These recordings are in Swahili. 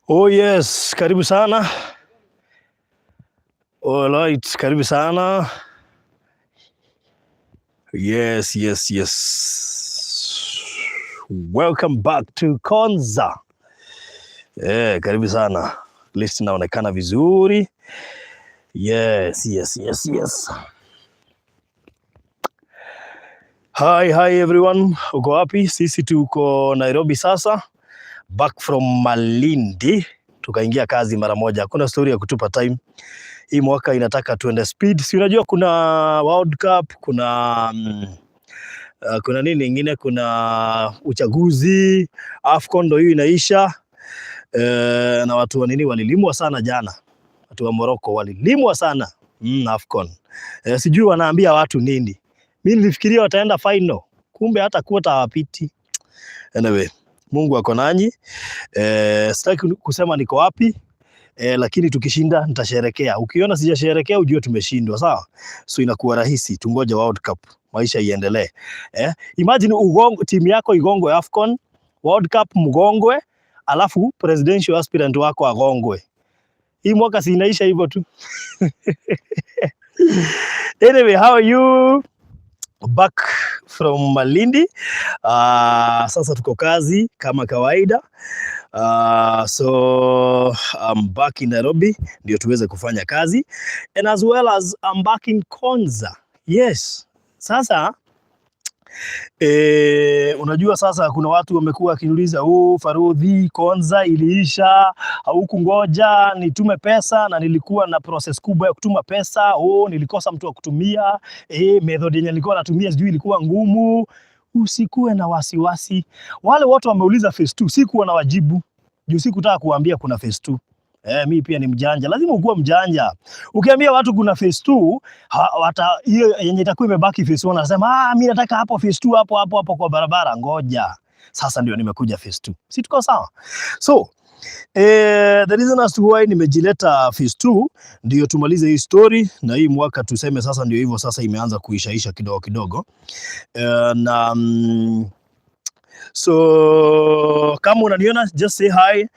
Oh yes, karibu sana. Alright, karibu sana. Yes. Welcome back to Konza. Karibu sana. List inaonekana vizuri. Yes. Hi everyone. Uko wapi? Sisi tuko Nairobi sasa. Back from Malindi. Tukaingia kazi mara moja. Hakuna story ya kutupa time. Hii mwaka inataka tuende speed. Si unajua kuna World Cup, kuna nini ingine, kuna uchaguzi, AFCON ndo hiyo inaisha. Na watu wa nini walilimwa sana jana. Watu wa Morocco walilimwa sana. AFCON. Sijui wanaambia watu nini. Mimi nilifikiria wataenda final. Kumbe hata kuota hawapiti. Anyway, Mungu ako nanyi. Sitaki kusema niko wapi. Lakini tukishinda nitasherekea. Ukiona sijasherekea ujue tumeshindwa, sawa? So inakuwa rahisi, tungoje World Cup, maisha iendelee. Imagine timu yako igongwe AFCON, World Cup mgongwe, alafu presidential aspirant wako agongwe. Hii mwaka si inaisha hivyo tu. Anyway, how are you? Back from Malindi. Sasa tuko kazi kama kawaida. So I'm back in Nairobi ndio tuweze kufanya kazi, and as well as I'm back in Konza. Yes. Sasa unajua sasa kuna watu wamekuwa wakiniuliza, Farudhi, Konza iliisha, haukungoja nitume pesa? Na nilikuwa na process kubwa ya kutuma pesa. Nilikosa mtu wa kutumia. Method yenye nilikuwa natumia sijui ilikuwa ngumu. Usikuwe na wasiwasi. Wale wote wameuliza phase 2, sikuwa na wajibu. Juu sikutaka kuambia kuna phase 2. Mimi pia ni mjanja. Lazima ukuwe mjanja. Ukiambia watu kuna phase 2, hiyo yenye itakuwa imebaki phase 1 anasema, mimi nataka hapo phase 2 hapo kwa barabara. Ngoja. Sasa ndio nimekuja phase 2. Si tuko sawa? So, the reason as to why nimejileta phase 2 ndio tumalize hii story, na hii mwaka tuseme sasa ndio hivyo sasa imeanza kuishaisha kidogo. So kama unaniona just say hi,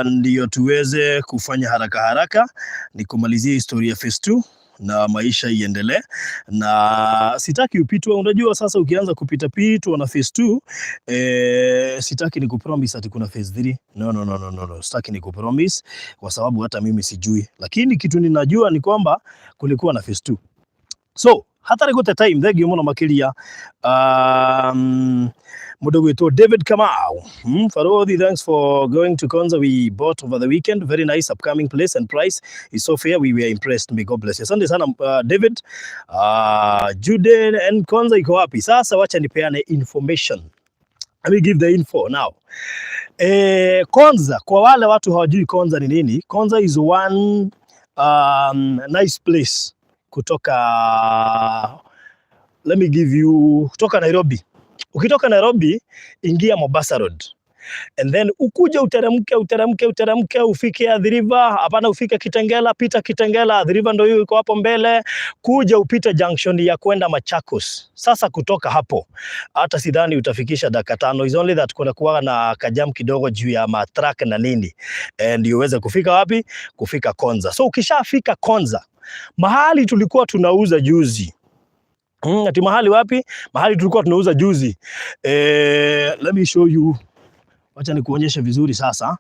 ndio tuweze kufanya haraka ni kumalizia historia ya phase 2 na maisha iendelee. Na sitaki upitwe. Unajua sasa ukianza kupita na phase 2, sitaki ni kupromise ati kuna phase 3. No. Sitaki ni kupromise kwa sababu hata mimi sijui. Lakini kitu ninajua ni kwamba kulikuwa na phase 2. So, hata nikote time thegi muno makiria. Mudogo wetu David Kamau. Farodi, thanks for going to Konza. We bought over the weekend. Very nice upcoming place and price is so fair. We were impressed. May God bless you. Asante sana David. Juden and Konza iko wapi? Sasa wacha nipeane information. Let me give the info now. Konza, kwa wale watu hawajui Konza ni nini. Konza is one nice place kutoka, let me give you, kutoka Nairobi. Ukitoka Nairobi, ingia Mombasa Road. And then ukuja uteremke ufike Athi River, hapana ufike Kitengela, pita Kitengela, Athi River ndio hiyo iko hapo mbele, kuja upite junction ya kwenda Machakos. Sasa kutoka hapo, hata sidhani utafikisha dakika 5. Is only that kuna kuwa na kajam kidogo juu ya matrak na nini. And uweze kufika wapi? Kufika Konza. So ukishafika Konza, mahali tulikuwa tunauza juzi. Ati mahali wapi? Mahali tulikuwa tunauza juzi. Let me show you. Wacha nikuonyeshe vizuri sasa.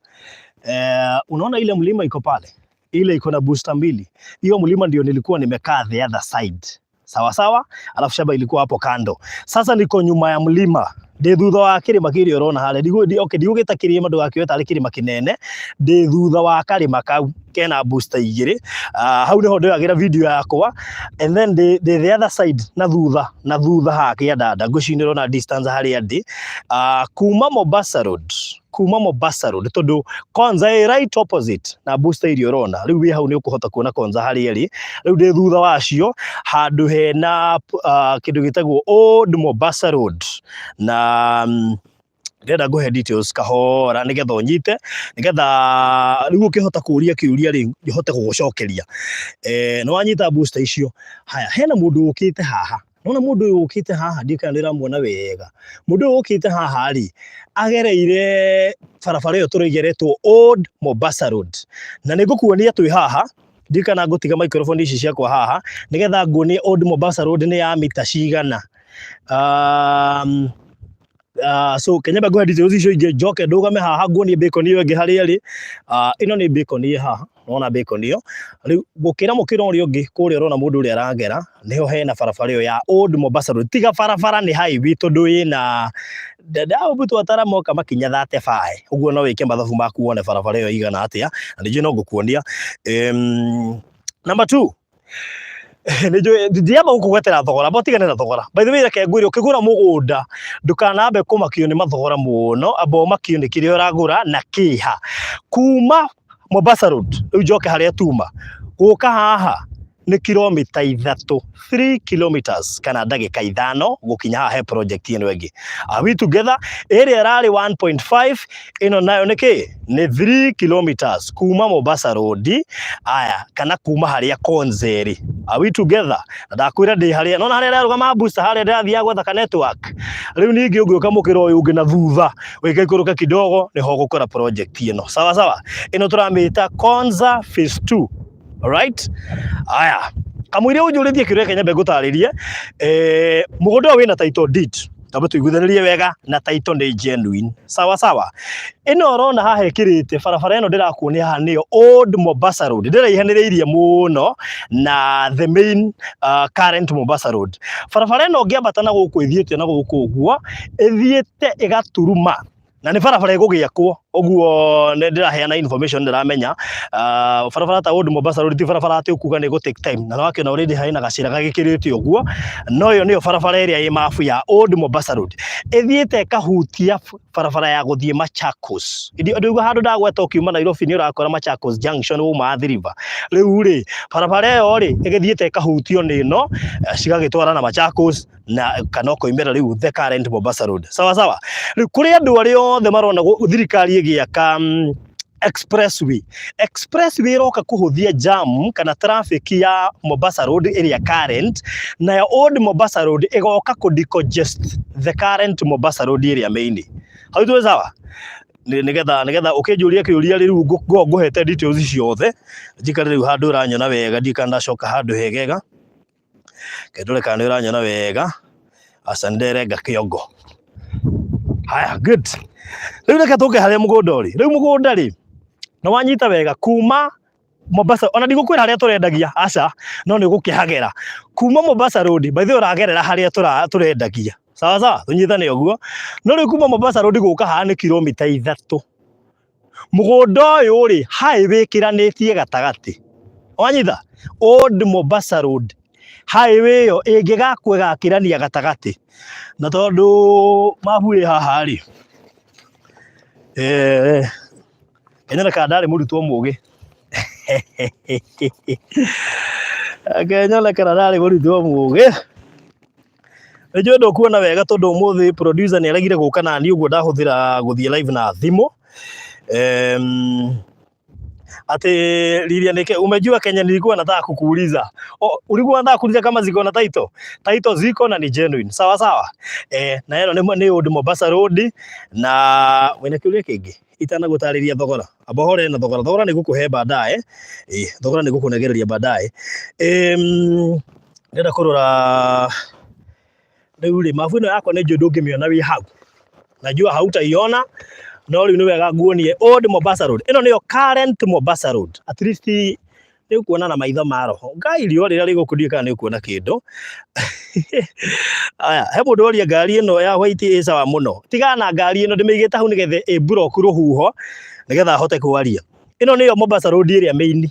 Unaona ile mlima iko pale? Ile iko na booster 2. Hiyo mlima ndio nilikuwa nimekaa the other side. Sawa? Alafu shamba ilikuwa hapo kando. Sasa niko nyuma ya mlima. De thutha wa kirima kiri urona hale. Ndigugita kirima ndugakioeta ari kirima kinene. De thutha wa karima kau kena booster 2. Hau niho ndoyagira video yakwa. And then the other side na thutha hakia dada ngucinirwo na distance hari andi. Kuma Mombasa Road tondu Konza right opposite na booster irio urona. Riu wi hau ni ukuhota kuona Konza hari eri. Riu de thutha wacio handu hena kindu gitagwo Old Mombasa Road. Na ndenda nguhe details kahora nigetha unyite, nigetha riu ukihota kuria kiuria ri ihote gugucokeria. No wanyita booster icio. Haya, hena mundu ukite haha nona mundu uyu ukite haha ndika ndiramuona wega mundu uyu ukite haha ri agereire barabara iyo turigeretwo Old Mombasa Road na nigukuonia twi haha ndika na ngutiga microphone ici ciakwa haha nigetha nguonie Old Mombasa Road ni ya mita cigana. So Kenya go details icio inge njoke ndugame haha nguonie bacon iyo ingi haria ri ino ni bacon iyo haha nona bacon iyo riu gukira mukira urio ungi kuria urona mundu uria aragera niho hena barabara iyo ya Old Mombasa Road tiga barabara ni highway tondu ina dada ubutu atara moka makinya 35 uguo no wike mathabu maku wone barabara iyo igana atia na nije no ngukuonia. Number 2 ndiamba gukugwetera thogora botigane na thogora by the way reke ngwire ukigura mugunda ndukanambe kumakio ni mathogora muno abo makio ni kiria uragura na kiha kuma Mombasa Road riu njoke haria tuma guka haha ni kilomita 3 kilometers kana ndagika 5 gukinya haha he project ino ingi. Are we together? Area rari 1.5 ino nayo niki ni 3 kilometers kuma Mombasa Road aya kana kuma haria Konzeri. Are we together? Ndakwira ndi haria nona haria rugama booster haria ndathia gwetha ka network riu ningi ungiuka mukira uyu ungi na thutha wikaikuruka kidogo niho gukora project ino sawa sawa ino turamita Konza phase 2. Alright? Aya. Kamwire ujurithie kiru Kenya ngutaririe mugunda wina title deed. Tabo tuiguthanirie wega na title ni genuine. Sawa sawa. Ino rona haha ekirite barabara ino ndirakuonia haha niyo Old Mombasa Road. Ndiraihanireirie muno na the main current Mombasa Road. Barabara ino ngiambata na guku ithiete na guku uguo ithiete igaturuma. Na ni barabara igugiakwo oguo ndiraheana information ndiramenya barabara ta Old Mombasa Road ti barabara ati ukuga ni go take time na wakiona already haina gacira gagikirite oguo no yo niyo barabara area ya mafu ya Old Mombasa Road ithiete kahutia barabara ya guthie Machakos ndio handu ndagweta ukiuma Nairobi ni urakora Machakos junction uma Athi River riu ri barabara yo ri igithiete kahutio ni no cigagitwara na Machakos na kanoko imera riu the current Mombasa Road sawa sawa riu kuri andu ari othe marona thirikari igiaka expressway roka kuhuthia jam kana traffic ya Mombasa Road area current na ya Old Mombasa Road igoka ku decongest the current Mombasa Road area main. Hau tu sawa nigetha ukijuria kiuria riu nguhete details ciothe njikare riu handu uranyona wega ndikanda coka handu hegega kedore kana uranyona wega asandere gakiongo. Haya good. Riu reka tuke haria mugunda ri riu mugunda ri no wanyita wega kuma Mombasa ona ndigukwira haria turendagia aca no ni gukihagera kuma Mombasa Road by the way uragerera haria turendagia sawa sawa tunyithane oguo no ri kuma Mombasa Road guka haha ni kilomita 3 mugunda uyu ri highway kiranitie gatagati wanyitha Old Mombasa Road highway yo ingigakwe kirania gatagati na tondu mabuye haha ri Kenya kadari murutwo mugi Kenya kadari murutwo mugi Ejo kuona wega tondu umuthi producer ni aragire guka na ni uguo ndahuthira guthie live na thimu ati Lilia nike umejua Kenya nilikuwa nataka kukuuliza ulikuwa nataka kuuliza kama ziko na title ziko na ni genuine sawa sawa na hilo ni Old Mombasa Road na wena kiuria kingi itana gutariria thogora abohore na thogora ni gukuhe baadaye thogora ni gukunegereria baadaye ndenda kurora riu ri mafuno yako ni njudu ngimiona wi hau najua hautaiona no riu ni wega nguonie Old Mombasa Road ino niyo current Mombasa Road at least ni kuona na maitho ma roho ngai rio rira rigukudia kana ni kuona kindu aya he mundu oria ngari ino ya white isa muno tigana ngari ino ndimigite hau nigethe e block ruhuho nigetha hote kwaria ino niyo Mombasa Road area main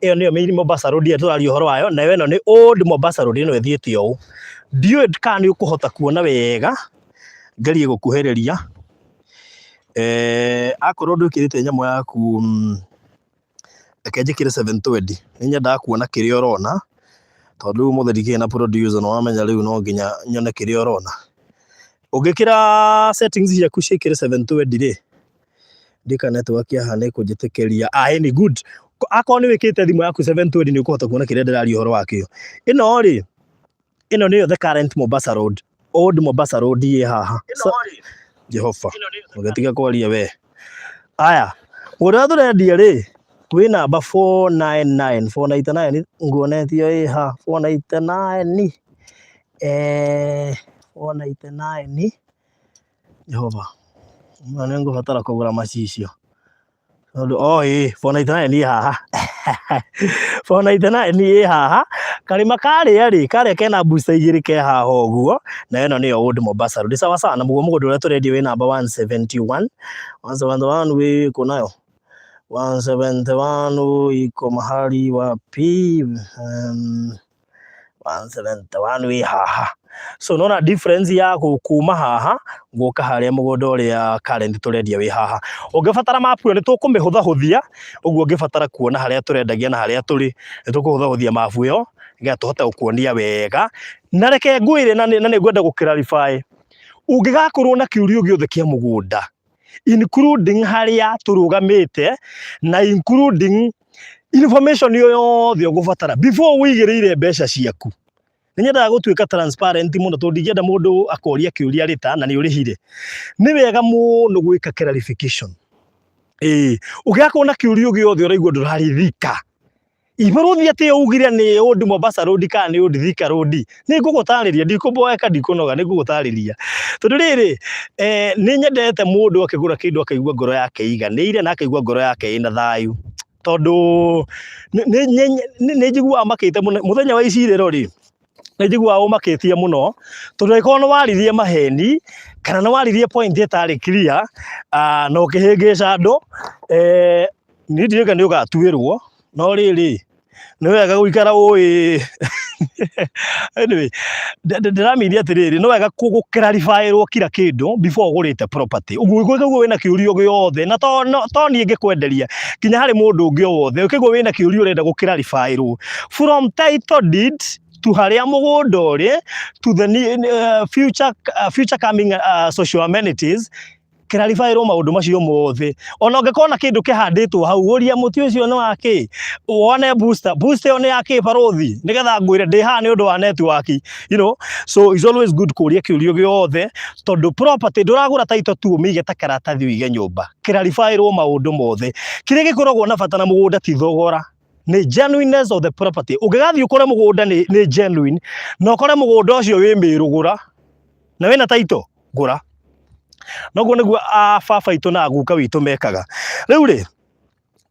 iyo niyo main Mombasa Road area turario horo wayo na ino ni Old Mombasa Road ino ethiete o ndiwe kana ni ukuhota kuona wega ngari gukuhereria akorwo ndukirite nyamo yaku akenjikire 720 ninyenda kuona kiria urona tondu muthiriki na producer no amenya riu no nginya nyone kiria urona ungikira settings yaku cikire 720 ri ndika network ya hane kujitekeria ni good akoni wikite thimu yaku 720 ni ukuhota kuona kiria ndirario horo wakio ino ri ino niyo the current Mombasa Road, old Mombasa Road ye haha Jehova ugetiga kwaria we aya uria turendia ri kwi namba 499 nguonetio ĩ ha 499 499 Jehova mwana ngũbatara kũgũra macicio 499 ĩ haha 499 ĩ haha karima karĩa rĩ karĩa kena booster igĩrĩ ke haha ũguo na ĩno nĩyo old Mombasa Road sawa sawa na mũgũnda ũrĩa tũrendia wĩ namba 171 wĩ kunayo 171 iko mahali wapi 171 wĩ haha so nona difference ya kuma haha gũka harĩa mũgũnda ũrĩa current tũrendia wĩ haha ũngĩbatara mapu nĩ tũkũmĩhũthahũthia ũguo ũngĩbatara kuona harĩa tũrendagia na harĩa tũrĩ nĩ tũkũhũthahũthia mapu ĩyo nĩgetha tũhote gũkuonia wega na reke ngwĩre na nĩ ngwenda gũclarify ũngĩgakorwo na kĩũria gĩothe kĩa mũgũnda including harĩa tũrũgamĩte na including information yothe ũgũbatara before ũigĩrĩire mbeca ciaku nĩ nyendaga gũtuĩka transparent mũno tondũ ndingĩenda mũndũ akoria kĩũria rĩta na nĩ ũrĩhire nĩ wega mũno gwĩka clarification ũngĩgakorwo na kĩũria gĩothe ũraigua ndũrarithika ibaruthi atĩ ugire nĩ old Mombasa Road kana nĩ old Thika Road nĩ ngũgũtarĩria ndikũmboeka ndikũnoga nĩ ngũgũtarĩria tondũ rĩrĩ nĩ nyendete mũndũ akĩgũra kĩndũ akaigua ngoro yake iganĩire na akaigua ngoro yake ĩna thayũ tondũ nĩ njiguaga makĩte mũthenya wa icirĩro rĩ nĩ njiguaga ũmakĩtie mũno tondũ angĩkorwo nĩ waririe maheni kana nĩ waririe point ĩtarĩ clear na ũkĩhĩngĩca andũ niĩ ndiũĩ nĩ ũgatuĩrwo no rĩrĩ nĩ wega gũikara ũĩ anyway ndĩramiria atĩrĩrĩ nĩ wega gũclarifyĩrwo kila kĩndũ before ũgũrĩte property ũguo ũkĩigua wĩna kĩũria gĩothe na to niĩ ngĩkwenderia kinya harĩ mũndũ ũngĩ wothe ũkĩigua wĩna kĩũria ũrenda gũclarifyĩrwo from title deed to harĩa mũgũnda ũrĩ to the future coming social amenities clarifyĩrwo maũndũ macio mothe ona ũngĩkorwo na kĩndũ kĩhandĩtwo hau ũria mũtĩ ũcio nĩ wakĩ wone booster ĩyo nĩ yakĩ barothi nĩgetha ngwĩre ndĩ haha nĩ ũndũ wa network you know so it's always good kũria kĩũria gĩothe tondũ property ndũragũra title tu ũmĩige ta karatathi ũige nyũmba clarifyĩrwo maũndũ mothe kĩrĩa gĩkoragwo na bata na mũgũnda ti thogora nĩ genuineness of the property ũngĩgathiĩ ũkore mũgũnda nĩ genuine na ũkore mũgũnda ũcio wĩ mĩrũgũra na wĩna title gũra noguo nĩguo baba itũ na guka witũ mekaga rĩu rĩ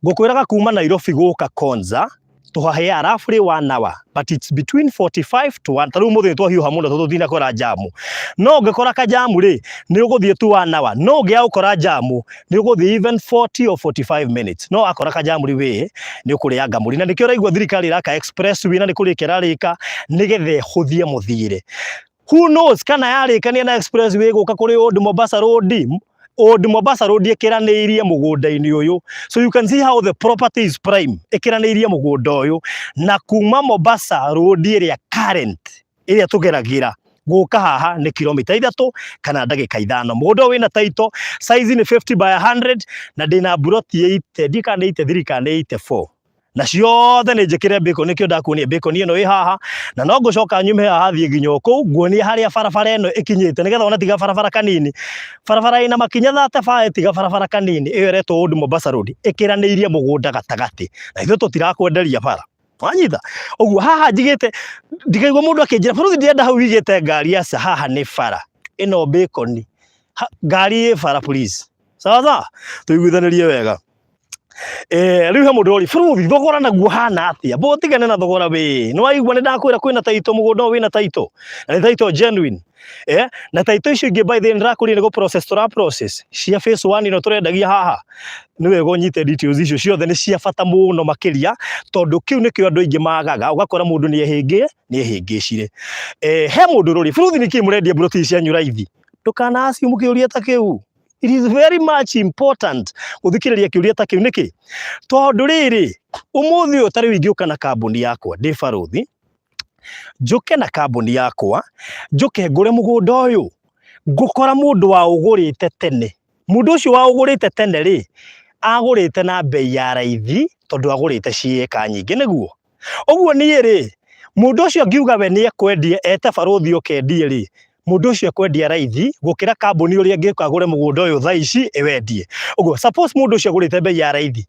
ngũkwĩraga kuma Nairobi gũka Konza tũhahe roughly 1 hour but it's between 45 to 1 tarĩu mũthĩ twahiũha mũno tondũ tũtinakora jamu no ũngĩkora ka jamu rĩ nĩ ũgũthiĩ tu 1 hour no ũngĩaga gũkora jamu nĩ ũgũthiĩ even 40 or 45 minutes no akora ka jamu rĩ wĩ nĩ ũkũrĩanga mũri na nĩkĩo ũraigua thirikari ĩraka expressway na nĩ kũrĩka ĩrarĩka nĩgetha ĩhũthie mũthiĩre who knows kana yarĩkania na expressway gũka kũrĩ old Mombasa Road ĩkĩranĩirie mũgũnda-inĩ ũyũ so you can see how the property is prime ĩkĩranĩirie mũgũnda ũyũ na kuma Mombasa Road ĩrĩa current ĩrĩa tũgeragĩra gũka haha nĩ kilomita 3 kana ndagĩka 5 mũgũnda wĩna title size nĩ 50 by 100 na ndĩna broti 80 ndikana 83 kana 84 na ciothe nĩ njĩkĩre bacon nĩkĩo ndakuonia bacon ĩno ĩ haha na no ngũcoka nyume haha thiĩ nginya kũu nguonia harĩa barabara ĩno ĩkinyĩte nĩgetha ona tiga barabara kanini barabara ĩna makinya 35 tiga barabara kanini ĩyo ĩretwo old Mombasa Road ĩkĩranĩirie mũgũnda gatagatĩ na ithuĩ tũtirakwenderia bara wanyita ũguo haha njigĩte ndikaigua mũndũ akĩnjĩra bũrũri ndĩrenda hau igĩte ngari aca haha nĩ bara ĩno bacon ngari ĩ bara please sawa sawa tũiguithanĩrie wega rĩu he mũndũ ũrĩ bũrũri thogora naguo hana atĩa botigane na thogora we nĩ waigua nĩ ndakwĩra kwĩna title mũgũnda wĩna title na nĩ title genuine na title icio ingĩ by the way ndĩrakũria nĩ gũ process cia phase 1 ĩno tũrendagia haha nĩ wega ũnyite details icio ciothe nĩ cia bata mũno makĩria tondũ kĩu nĩkĩo andũ aingĩ magaga ũgakora mũndũ nĩ ehĩngĩcire he mũndũ ũrĩ bũrũri nĩkĩ mũrendia broti cia nyũraithi ndũkana assume kĩũria ta kĩu. It is very much important gũthikĩrĩria kĩũria ta kĩu nĩkĩ tondũ rĩrĩ ũmũthĩ ũyũ tarĩ ingĩũka na kambuni yakwa ndĩ barothi njũke na kambuni yakwa njũke ngũre mũgũnda ũyũ ngũkora mũndũ wa ũgũrĩte tene mũndũ ũcio wa ũgũrĩte tene rĩ agũrĩte na bei ya raithi tondũ agũrĩte ciĩka nyingĩ nĩguo ũguo niĩ rĩ Mundu ucio ngiuga we ni ekwendia ete baruthi ukendie ri mundu ucio ekwendia raithi gukira kambuni uria ngika agure mugunda uyu thaa ici ewendie. Uguo suppose mundu ucio agurite bei ya raithi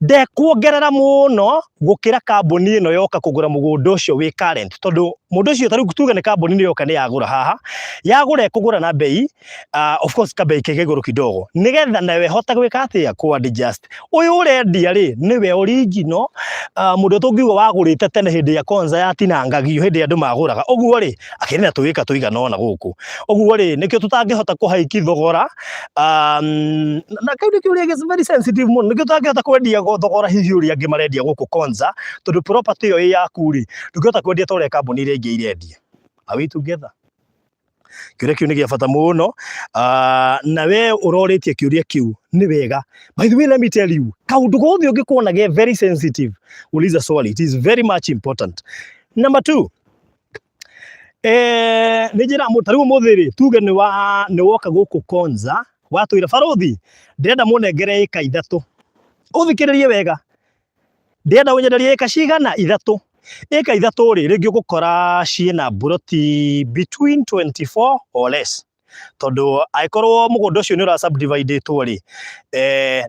ndekuongerera muno gukira kambuni ino yoka kugura mugunda ucio wi current, tondu mundu ucio tariu tuge ni kambuni ni yoka ni yagura haha yagura ekugura na bei of course ka bei kege iguru kidogo nigetha nawe hota gwika atia ku adjust. Uyu urendia ri niwe original mundu tungiuga wagurite tene hindi ya konza ya tinangagio hindi andu maguraga. Uguo ri akirina tuwika tuigana ona guku. Uguo ri nikio tutangihota kuhaiki thogora na kaudi kiuria is very sensitive muno nikio tutangihota kwendia thogora hihi uria angi marendia guku konza tondu property iyo yaku ri ndungihota kwendia tore kambuni iria ingi irendia. Are we together? Kiuria kiu ni gia bata muno na we uroritie kiuria kiu ni wega. By the way, let me tell you, kaundu gothe ungikuona ge very sensitive uliza swali, it is very much important. Number 2, ni njira mutariu muthiri tuge ni woka guku konza watwira baruthi ndirenda munengere eka 3 uthikiririe wega ndirenda unyenderie eka cigana 3 eka 3 ri ringi gukora ciina buroti between 24 or less tondu aikorwo mugunda ucio ni ura subdivide ri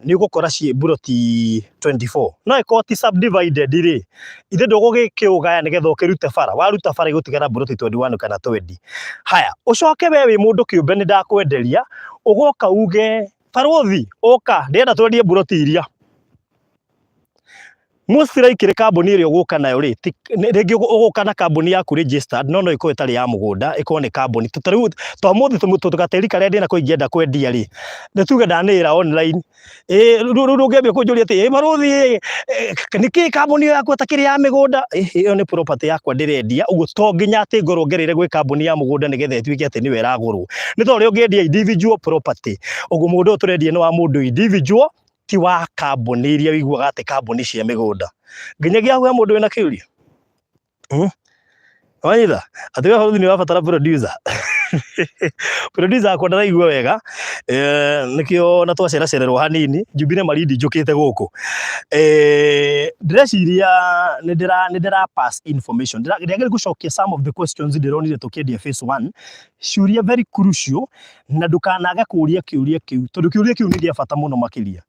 ni gukora ci buroti 24 no iko ti subdivided ri ithe ndugugikiugaya nigetha ukirute bara waruta bara igutigara buroti 21 kana 20. Haya ucoke we wi mundu kiumbe ni ndakwenderia ugoka uge baruthi oka ndenda twendie buroti iria musira ikire kambuni iria uguka nayo ri ringi uguka na kambuni yaku registered no iko itari ya mugunda iko ni kambuni tutariu to muthi tugateri karende na kuingienda kwendia ri nituge ndanira online rugebia kunjuria ati baruthi niki kambuni yaku atakiri ya migunda iyo ni property yakwa ndirendia uguo to nginya ati ngorongerere gwi kambuni ya mugunda nigetha itwike ati ni wera guru ni to ri ungiendia individual property uguo mundu turendia ni wa mundu individual ti wa kambuni iria wiguaga ati kambuni cia migunda nginyagia hau mundu wina kiuria waitha ati we baruthi ni wabatara producer producer akwa ndaraigua wega nikio na twaceracererwo hanini njubire Malindi njukite guku ndireciria ni ndira pass information ndirageri gucokia some of the questions ndironire tukiendia phase 1 ciuria very crucial na ndukanaga kuria kiuria kiu tondu kiuria kiu ni gia bata muno makiria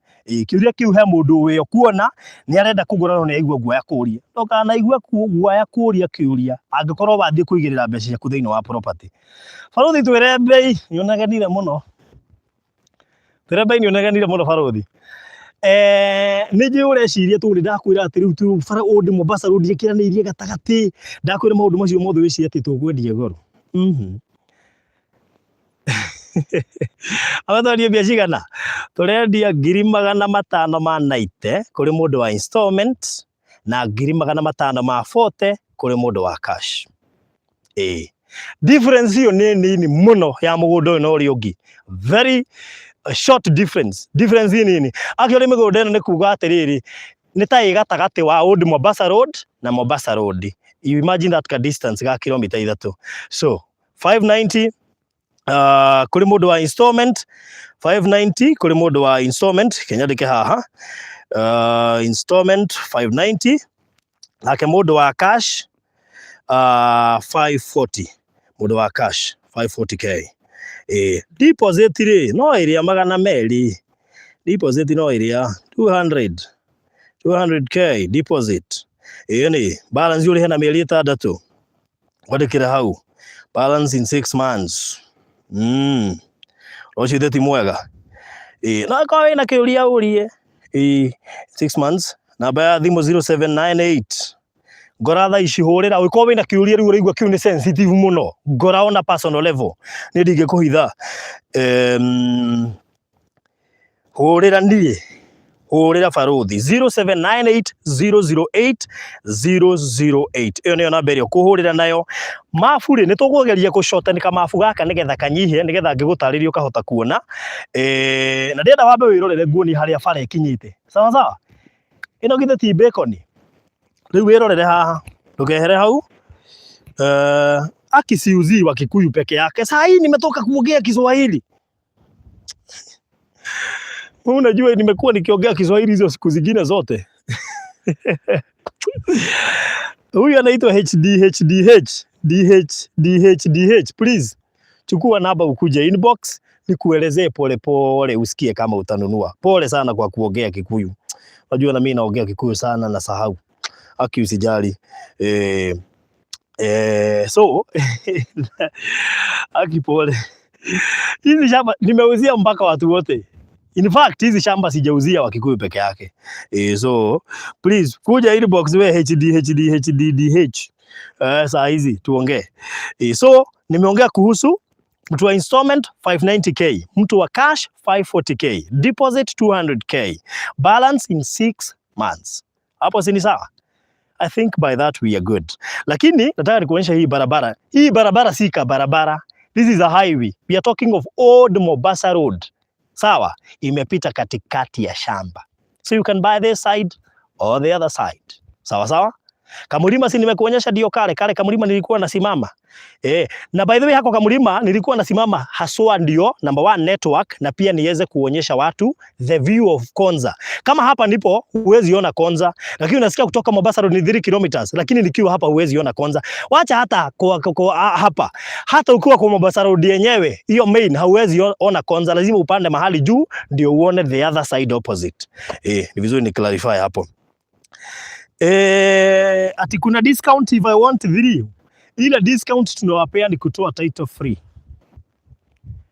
kiuria kiu he mundu we kuona ni arenda kugura no ni aigua guaya kuria ndokana igua guaya kuria kiuria angikorwo wathie kuigirira mbeca ciaku thiini wa property baruthi twire bei nionaganire muno baruthi ni nji ureciria tu ni ndakwira ati riu tu bara undi Mombasa road ikiraniirie gatagati ndakwira maundu macio mothe wiciria ati tugwendia goro abathorie bia cigana turendia 590 kuri mundu wa installment na 540 kuri mundu wa cash. Difference hiyo ni nini muno ya mugunda uyu no uri ungi very short difference hii nini akiori migunda ino ni kuga atiriri ni ta igatagati wa old Mombasa road na Mombasa road. You imagine that distance ga kilomita 3 so 590 kuri mundu wa installment 590 kuri mundu wa installment kenyandike haha installment 590 nake mundu wa cash 540 mundu wa cash 540k deposit ri no iria magana meri deposit no iria 200k deposit ni balance yuri hena mieri 6 wadikira hau balance in 6 months roci ti mwega na kwa ina kiuria urie 6 months namba ya thimu 0798 ngora thaa ici hurira uko wina kiuria riu urigua kiu ni sensitive muno ngora ona personal level ni ndige kuhitha hurira nie hurira baruthi 0798008008 iyo niyo namba iria kuhurira nayo mafu ri nitukugeria gucotanika mafu gaka nigetha kanyihie nigetha ngigutariria ukahota kuona na ndienda wambe wirorere nguoni haria bara ikinyite sawa sawa ino githe ti bacon riu wirorere haha ndukehere hau akisiuzi wa Kikuyu peke yake saa hii nimetoka kuongea Kiswahili. Unajua nimekuwa nikiongea Kiswahili hizo siku zingine zote Huyu anaitwa DH. Please chukua namba ukuje inbox nikuelezee pole pole usikie kama utanunua. Pole sana kwa kuongea Kikuyu. Unajua na mimi naongea Kikuyu sana na sahau. Haki usijali. So haki pole. Hizi shamba nimeuzia mpaka watu wote. In fact hizi shamba sijauzia Wakikuyu peke yake. So please kuja inbox we HDDH. Saa hizi tuongee. So nimeongea kuhusu mtu wa installment 590k, mtu wa cash 540k, deposit 200k, balance in 6 months. Hapo si ni sawa? I think by that we are good. Lakini nataka nikuonyesha hii barabara. Hii barabara si ka barabara. This is a highway. We are talking of Old Mombasa Road. Sawa? Imepita katikati ya shamba. So you can buy this side or the other side. Sawa sawa? Kamulima si nimekuonyesha ndio kale kamulima nilikuwa nasimama. Na by the way hako kamulima nilikuwa nasimama haswa ndio number 1 network na pia niweze kuonyesha watu the view of Konza. Kama hapa ndipo huwezi ona Konza, lakini unasikia kutoka Mombasa Road ni 3 kilometers, lakini nikiwa hapa huwezi ona Konza. Wacha hata hapa. Hata ukiwa kwa Mombasa Road yenyewe, hiyo main hauwezi ona Konza, lazima upande mahali juu ndio uone the other side opposite. Ni vizuri ni clarify hapo. Ati kuna discount if I want 3. Ile discount tunawapea ni kutoa title free.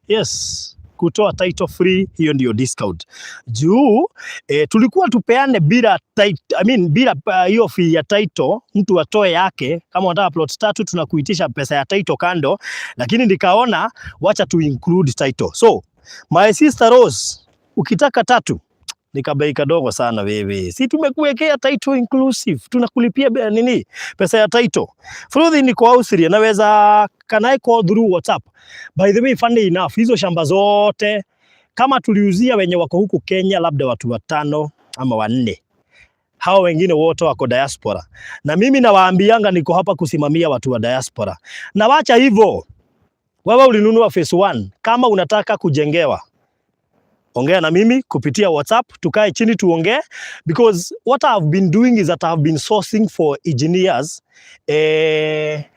Yes, kutoa title free, hiyo ndio discount. Juu tulikuwa tupeane bila bila hiyo fee ya title, mtu atoe yake. Kama unataka plot 3 tunakuitisha pesa ya title kando, lakini nikaona wacha tu include title. So my sister Rose, ukitaka 3 ni kabei kadogo sana wewe. Si tumekuwekea title inclusive. Tunakulipia nini? Pesa ya title. Further ni kwa Austria. Naweza kanai call through WhatsApp. By the way, funny enough, hizo shamba zote kama tuliuzia wenye wako huku Kenya labda watu 5 ama 4. Hao wengine wote wako diaspora. Na mimi nawaambianga niko hapa kusimamia watu wa diaspora. Na wacha hivyo. Wewe ulinunua phase 1. Kama unataka kujengewa, ongea na mimi kupitia WhatsApp, tukae chini tuongee, because what I have been doing is that I have been sourcing for engineers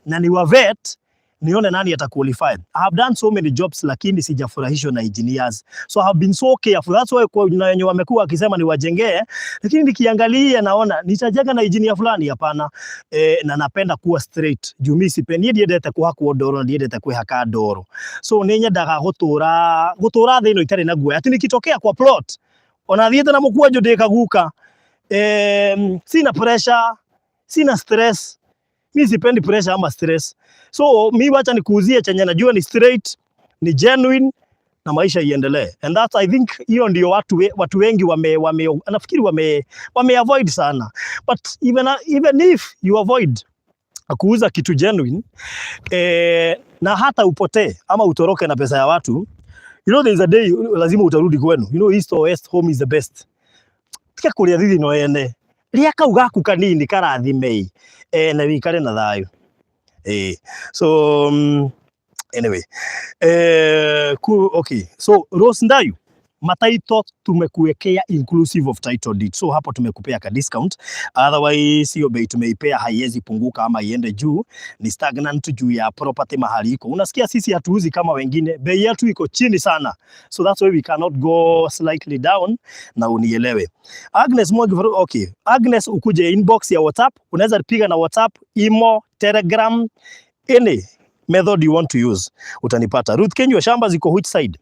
na ni wa vet nione nani ataqualified. I have done so many jobs lakini sijafurahishwa na engineers. So I have been so careful. That's why kuna wenye wamekuwa akisema ni wajengee, lakini nikiangalia naona nitajenga na engineer fulani hapana. Na napenda kuwa straight. Juu mimi sipendi ndiendete kuhakwo ndoro, ndiendete kwihaka ndoro. So nenyendaga gutura thino itari na guoya. Ati nikitokea kwa plot ona thiete na mukwanjo ndikaguka. Sina pressure, sina stress. Mimi sipendi pressure ama stress. So mimi wacha nikuuzie chenye najua ni straight, ni genuine na maisha iendelee. And that I think hiyo ndio watu wengi nafikiri wame avoid sana. But even if you avoid kuuza kitu genuine na hata upotee ama utoroke na pesa ya watu, you know there is a day lazima utarudi kwenu. You know east or west, home is the best. Tika kuria thithi no ene. Ria kau gaku kanini karathimei na wikare na thayu. So anyway, okay. So Rose Ndayu, mataito tumekuwekea inclusive of title deed. So hapo tumekupea ka discount. Otherwise hiyo bei tumeipea haiwezi punguka ama iende juu, ni stagnant juu ya property mahali iko. Unasikia sisi hatuuzi kama wengine, bei yetu iko chini sana. So that's why we cannot go slightly down, na unielewe. Agnes Mwangi, okay. Agnes ukuje inbox ya WhatsApp, unaweza piga na WhatsApp, imo, Telegram, any method you want to use utanipata. Ruth Kenyo, shamba ziko which side?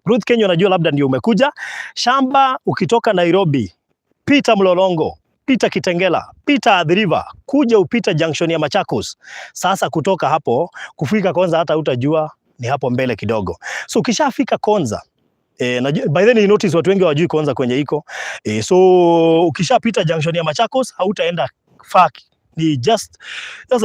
Ruth Kenyo najua labda ndio umekuja. Shamba ukitoka Nairobi, pita Mlolongo, pita Kitengela, pita The River, kuja upita junction ya Machakos. Sasa kutoka hapo kufika Konza hata utajua ni hapo mbele kidogo. So ukishafika Konza, by then you notice watu wengi hawajui Konza kwenye iko. So ukishapita junction ya Machakos hautaenda far, ni just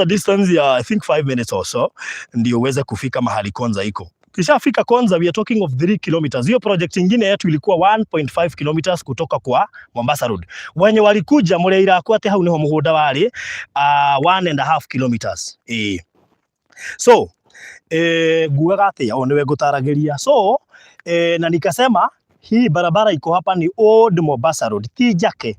a distance ya I think 5 minutes or so ndio uweze kufika mahali Konza iko. Kishafika Konza, we are talking of 3 kilometers. Hiyo project nyingine yetu ilikuwa 1.5 kilometers kutoka kwa Mombasa Road. Wenye walikuja mureira kwa ate hau niho muhunda wali 1.5 kilometers. So guaga ate au niwe gutaragiria. So na nikasema hii barabara iko hapa ni Old Mombasa Road, ti Jake.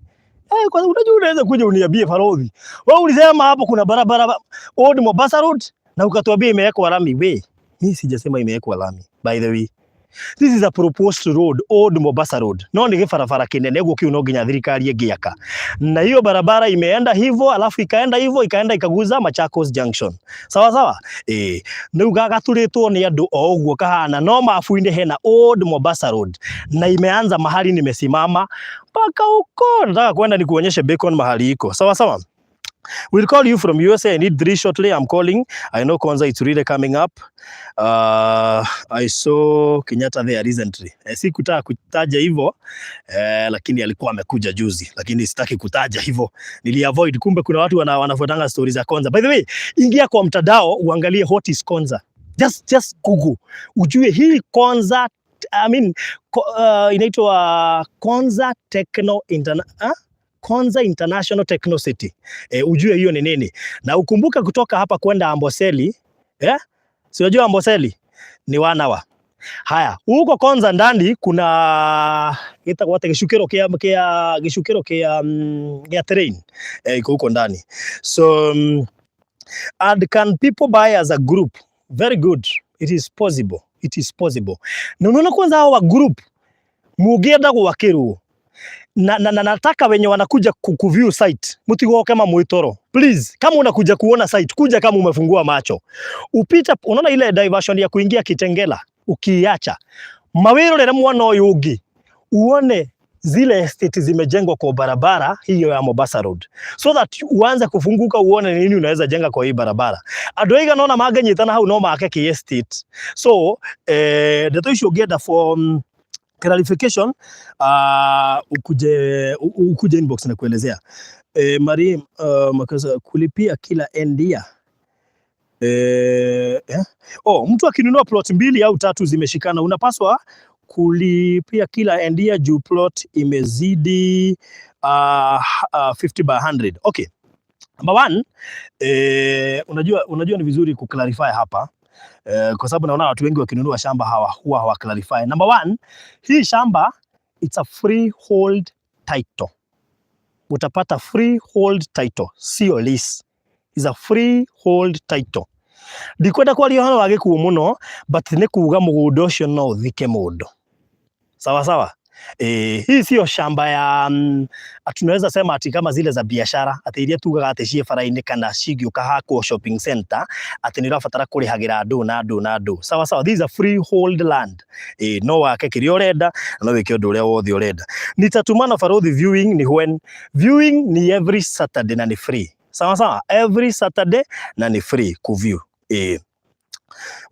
Kwa unajua unaweza kuja uniambie Farodhi. Wewe ulisema hapo kuna barabara Old Mombasa Road na ukatuambia imewekwa lami. Mimi sijasema imewekwa lami. By the way, this is a proposed road, Old Mombasa Road. No ni gibarabara kinene guo kiu no nginya thirikari ingiaka. Na hiyo barabara imeenda hivyo, alafu ikaenda hivyo, ikaenda ikaguza Machakos Junction. Sawa sawa? Ni gagaturitwo ni andu o uguo kahana, no mafu-inde hena Old Mombasa Road. Na imeanza mahali nimesimama mpaka huko. Nataka kwenda nikuonyeshe Bacon mahali iko. Sawa sawa? We'll call you from USA. I need 3 shortly. I'm calling. I know Kwanza it's really coming up. I saw Kenyatta there recently. Sikutaka kutaja hivyo, lakini alikuwa amekuja juzi. Lakini sitaki kutaja hivyo. Niliavoid, kumbe kuna watu wanafuatanga stories za Kwanza. By the way, ingia kwa mtandao uangalie what is Kwanza. Just Google. Ujue hii Kwanza, inaitwa Kwanza Kwanza International Techno City. Ujue hiyo ni nini. Na ukumbuke kutoka hapa kwenda Amboseli, si unajua Amboseli ni 1 hour. Haya, huko Kwanza ndani kuna itakuwa gishukiro kia train. Iko huko ndani. So and can people buy as a group? Very good. It is possible. Na unaona kwanza hawa group mugienda gwakirwo. Na nataka wenye wanakuja kuview site mutigo kama mwitoro, please. Kama unakuja kuona site, kuja kama umefungua macho. Upita, unaona ile diversion ya kuingia Kitengela, ukiacha mawiro lele mwana uyu ungi uone zile estate zimejengwa kwa barabara hiyo ya Mombasa Road, so that uanze kufunguka uone nini unaweza jenga kwa hii barabara. Adoiga naona maganyitana hau no make estate. So the issue get for clarification, ukuje inbox na kuelezea. Mari makaza kulipia kila endia. Mtu akinunua plot 2 au 3 zimeshikana, unapaswa kulipia kila endia juu plot imezidi 50 by 100. Okay. Number 1, unajua ni vizuri kuclarify hapa. Kwa sababu naona watu wengi wakinunua shamba huwa hawaclarify. Number 1, hii shamba it's a freehold title. Utapata freehold title, sio lease. It's a freehold title. Ndikwenda kwa lio hano wage kuo muno, but ne kuuga mugundo ucio no uthike mundu. Sawa sawa? Hii sio shamba ya tunaweza sema ati kama zile za biashara, ati iria tugaga ati cie bara-ini kana cigioka hako shopping center, ati ni urabatara kurihagira andu na andu. Sawa sawa, these are freehold land. No wake kiria urenda, no wike undu uria wothe urenda. Nitatumana Farodhi viewing ni when viewing ni every Saturday na ni free. Sawa sawa, every Saturday na ni free ku view.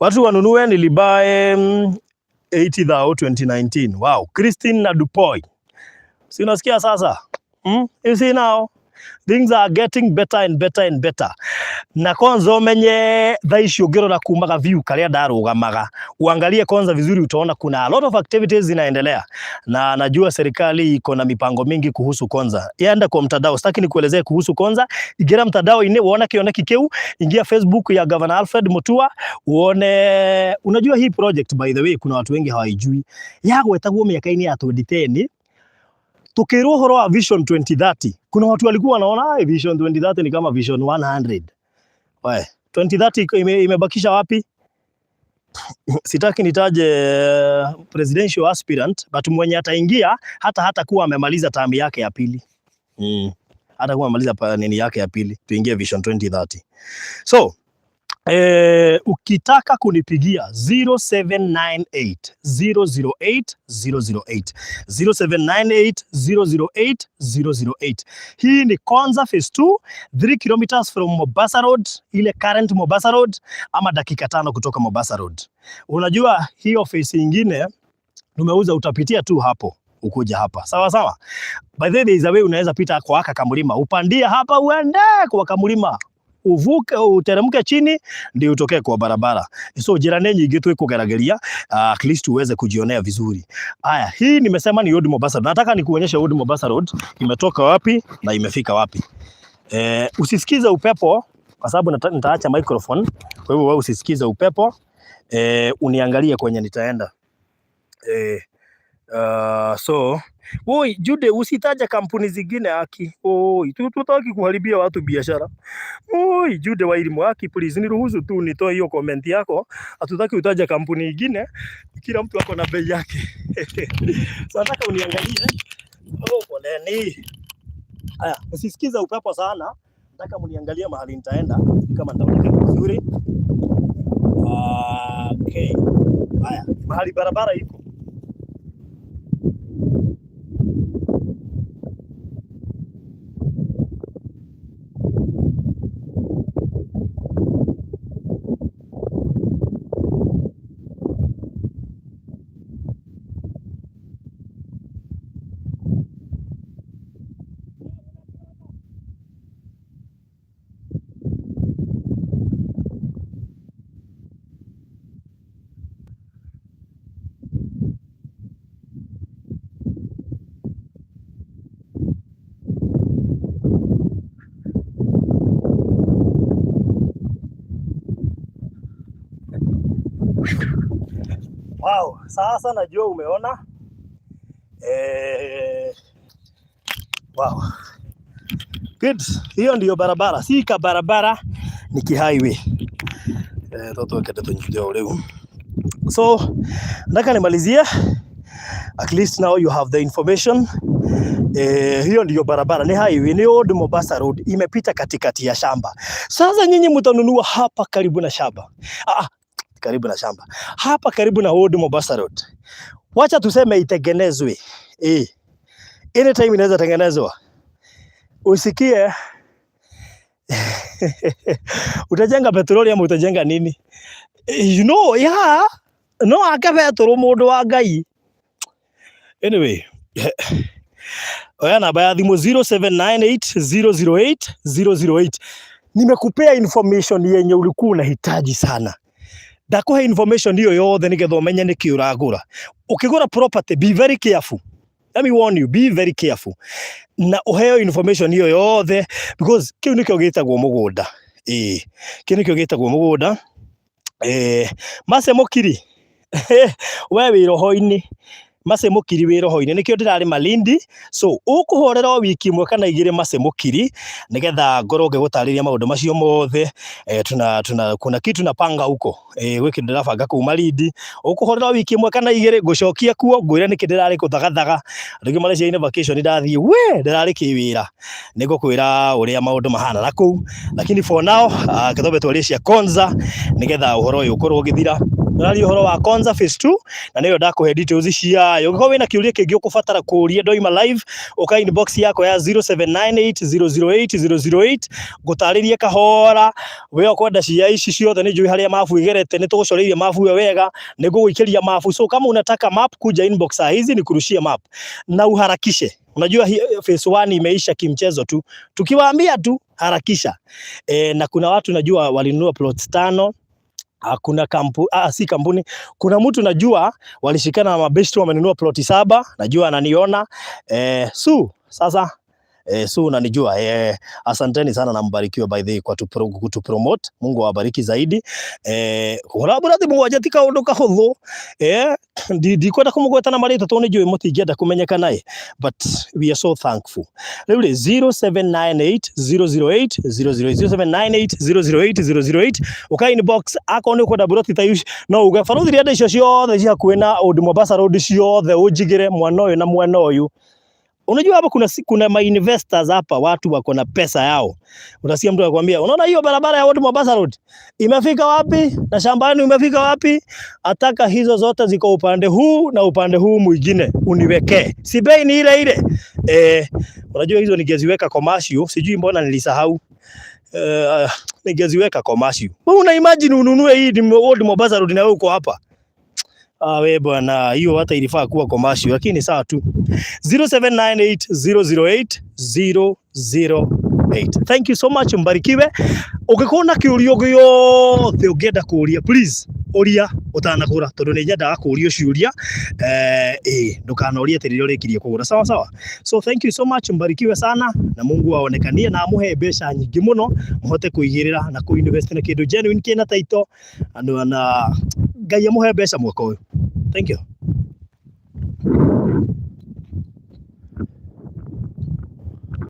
Watu wanunue nilibae 80,000 2019. Wow, Christine na Dupoy. Si unasikia sasa? You see now, things are getting better and better. Na Kwanza umenye thaici ungiro na kumaga view karia ndarugamaga. Uangalie Kwanza vizuri, utaona kuna a lot of activities zinaendelea. Na najua serikali iko na mipango mingi kuhusu Kwanza. Enda kwa mtandao, sitaki nikuelezee kuhusu Kwanza. Ingia mtandao uone kioneki keu, ingia Facebook ya Governor Alfred Mutua, uone. Unajua hii project, by the way, kuna watu wengi hawaijui. Yagwetagwo miaka-ini ya 2010. Tukirwo horo wa Vision 2030. Kuna watu walikuwa wanaona Vision 2030 ni kama Vision 100. 2030 imebakisha wapi? Sitaki nitaje presidential aspirant, but mwenye ataingia hata kuwa amemaliza term yake ya pili. Hata kuwa amemaliza nini yake ya pili, tuingie Vision 2030. So ukitaka kunipigia 0798 008 008 0798 008 008. Hii ni Kwanza phase 2, 3 kilometers from Mombasa Road, ile current Mombasa Road, ama dakika 5 kutoka Mombasa Road. Unajua hiyo phase nyingine tumeuza, utapitia tu hapo ukuja hapa. Sawa sawa. By the way, there is a way unaweza pita kwa kamulima, upandia hapa uende kwa kamulima, uvuke uteremke chini ndio utokee kwa barabara. So jirani nyingi tu ikugerageria, at least uweze kujionea vizuri. Haya, hii nimesema ni Old Mombasa Road. Nataka nikuonyeshe Old Mombasa Road imetoka wapi na imefika wapi. Usisikize upepo kwa sababu nitaacha microphone. Kwa hivyo wewe usisikize upepo. Uniangalie kwenye nitaenda. So woi Jude, usitaja kampuni zingine haki. Oi, tutaki kuharibia watu biashara. Oi Jude wa elimu haki, please niruhusu tu nitoe hiyo comment yako. Hatutaki utaja kampuni nyingine. Kila mtu ako na bei yake. So nataka uniangalie. Oh, poleni. Haya, usisikiza upepo sana. Nataka mniangalie mahali nitaenda kama nitaonekana vizuri. Okay. Haya, mahali barabara iko. Wow, sasa najua umeona. Wow. Good. Hiyo ndiyo barabara. Si ka barabara, ni ki-highway. Toto kete tunyujo leo. So, nataka nimalizie. At least now you have the information. Hiyo ndiyo barabara, ni highway, ni Old Mombasa Road, imepita katikati ya shamba. Sasa nyinyi mtanunua hapa karibu na shamba. Karibu na shamba. Hapa karibu na Old Mombasa Road. Wacha tuseme itengenezwe. Anytime inaweza tengenezwa. Usikie utajenga petroli ama utajenga nini? You know, yeah. No akabetoro mundu wa Ngai. Anyway, oya namba ya thimu 0798008008. Nimekupea information yenye ulikuwa unahitaji sana. Ndakuhe information hiyo yothe nigetha umenye niki uragura. Ukigura property, be very careful. Let me warn you, be very careful. Na uheo information hiyo yothe because kiu nikyo gitagwo mugunda. Kiu nikyo gitagwo mugunda. Mase mukiri. We wiroho-ini. Mase mukiri wiroho-ini nikyo ndirari Malindi. So ukuhorera wiki imwe kana igire mase mukiri nigetha ngoro ngegutariria maundu macio mothe. Kuna kitu napanga huko. Wiki ndirabanga ku Malindi. Ukuhorera wiki imwe kana igire ngucokia kuo ngwire niki ndirari kuthagathaga. Ringi Malaysia ine vacation ndathie we ndirari kiwira. Nigukwira uria maundu mahana na kuu. Lakini for now kithobe twaria Konza nigetha uhoro uyu ukorwo ugithira. Nari uhoro wa Konza phase 2 na niyo ndakuhe details ciayo. Ugikorwo wina kiuria kingi ukubatara kuria ndoima live uka inbox yako ya 0798008008 gutaririe kahora we ukwenda cia ici ciothe ni njui haria mafu igerete ni tugucoreirie mafu yo wega ni guguikeria mafu. So kama unataka map kuja inbox hizi ni kurushia map na uharakishe. Unajua phase 1 imeisha kimchezo tu. Tukiwaambia tu harakisha. Na kuna watu najua walinunua plots 5. Kuna si kampuni. Kuna mtu najua walishikana na mabesti wamenunua ploti 7. Najua ananiona. Sasa unanijua. Asanteni sana na mbarikiwe by the way kwa kutupromote. Mungu awabariki zaidi. Kuraburathi mwajatika undu kahuthu. Ndikwenda kumugweta na marito to nijue mutingenda kumenyeka naye. But we are so thankful. Rĩu 0798008008 uka inbox ako ni kwenda buroti ta yushi no uga baruthi ria icio ciothe cia kwena Old Mombasa Road ciothe unjigire mwana uyu na mwana uyu. Unajua hapa kuna ma investors hapa, watu wako na pesa yao. Unasikia mtu anakuambia, unaona hiyo barabara ya Old Mombasa Road imefika wapi na shambani imefika wapi? Ataka hizo zote ziko upande huu na upande huu mwingine uniwekee. Si bei ni ile ile. Unajua hizo ningeziweka commercial, sijui mbona nilisahau. Ningeziweka commercial. Wewe una imagine ununue hii Old Mombasa Road na wewe uko hapa. We bwana, hiyo hata ilifaa kuwa commercial lakini sawa tu. 0798008008. Thank you so much, mbarikiwe. Ukikona kiurio giyothe ungienda kuria, please uria utanagura tondu ni njenda kuria ciuria. Ndukanorie tirire urikirie kugura, sawa sawa. So thank you so much, mbarikiwe sana na Mungu aonekanie na amuhe mbeca nyingi muno muhote kuigirira na kuinvest na kindu genuine kina taito na Ngai amuhe mbeca mwaka uyu. Thank you.